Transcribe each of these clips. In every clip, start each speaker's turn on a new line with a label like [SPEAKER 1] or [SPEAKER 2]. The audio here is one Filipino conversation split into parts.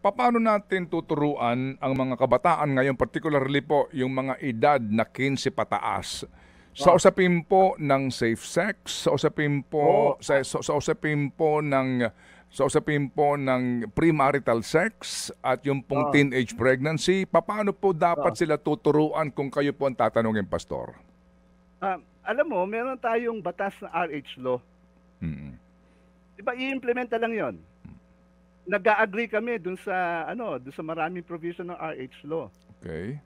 [SPEAKER 1] Paano natin tuturuan ang mga kabataan ngayon, particularly po yung mga edad na 15 pataas, sa
[SPEAKER 2] Oh,
[SPEAKER 1] usapin po ng safe sex, sa usapin
[SPEAKER 2] oo,
[SPEAKER 1] po sa usapin po ng premarital sex at yung pong
[SPEAKER 2] oo,
[SPEAKER 1] teenage pregnancy, paano po dapat
[SPEAKER 2] oo.
[SPEAKER 1] sila tuturuan kung kayo po ang tatanungin, Pastor?
[SPEAKER 2] Alam mo meron tayong batas na RH law,
[SPEAKER 1] Mm.
[SPEAKER 2] 'di ba i-implementa lang 'yon. Nag-a-agree kami dun sa maraming provision ng RH law.
[SPEAKER 1] Okay.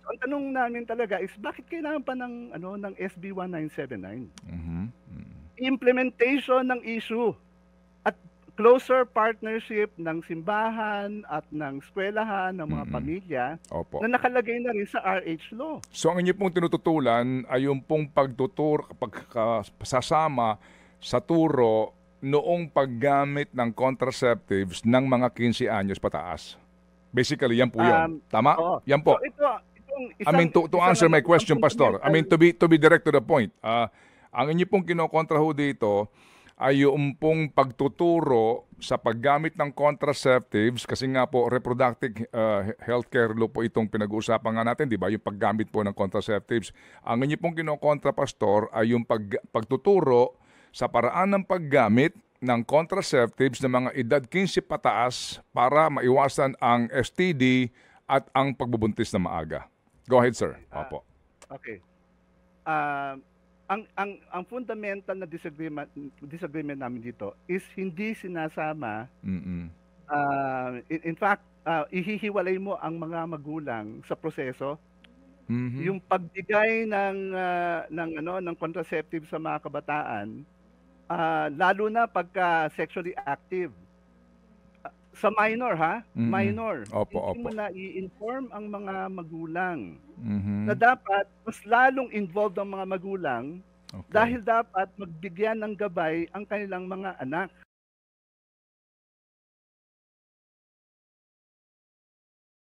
[SPEAKER 2] So, ang tanong namin talaga is bakit kailangan pa ng SB 1979?
[SPEAKER 1] Mhm. Mm.
[SPEAKER 2] Implementation ng issue at closer partnership ng simbahan at ng eskuwelahan, ng mga
[SPEAKER 1] Mm.
[SPEAKER 2] pamilya
[SPEAKER 1] Opo.
[SPEAKER 2] na nakalagay na rin sa RH law.
[SPEAKER 1] So ang inyo pong tinututulan ay yung pong pagsasama sa turo noong paggamit ng contraceptives ng mga 15 anyos pataas. Basically, yan po yun.
[SPEAKER 2] Um,
[SPEAKER 1] Tama?
[SPEAKER 2] Oo.
[SPEAKER 1] Yan
[SPEAKER 2] So
[SPEAKER 1] po.
[SPEAKER 2] itong
[SPEAKER 1] I mean,
[SPEAKER 2] isang
[SPEAKER 1] to
[SPEAKER 2] isang
[SPEAKER 1] answer my
[SPEAKER 2] isang
[SPEAKER 1] question, Pastor. I mean,
[SPEAKER 2] fundamental.
[SPEAKER 1] to be direct to the point. Ang inyo pong kinokontra ho dito ay yung pong pagtuturo sa paggamit ng contraceptives kasi nga po reproductive healthcare law po itong pinag-uusapan nga natin, di ba? Yung paggamit po ng contraceptives. Ang inyo pong kinokontra, Pastor, ay yung pagtuturo sa paraan ng paggamit ng contraceptives ng mga edad 15 pataas para maiwasan ang STD at ang pagbubuntis na maaga. Go ahead, sir.
[SPEAKER 2] ah,
[SPEAKER 1] Opo.
[SPEAKER 2] okay. Ah, ang fundamental na disagreement namin dito is hindi sinasama,
[SPEAKER 1] Mm-mm.
[SPEAKER 2] in fact, ihihiwalay mo ang mga magulang sa proseso.
[SPEAKER 1] Mhm.
[SPEAKER 2] Yung pagbigay ng contraceptive sa mga kabataan, lalo na pagka sexually active. Sa minor ha,
[SPEAKER 1] Mm.
[SPEAKER 2] minor,
[SPEAKER 1] Opo,
[SPEAKER 2] hindi mo
[SPEAKER 1] opo.
[SPEAKER 2] na i-inform ang mga magulang na
[SPEAKER 1] Mhm.
[SPEAKER 2] dapat mas lalong involved ang mga magulang
[SPEAKER 1] Okay.
[SPEAKER 2] dahil dapat magbigyan ng gabay ang kanilang mga anak.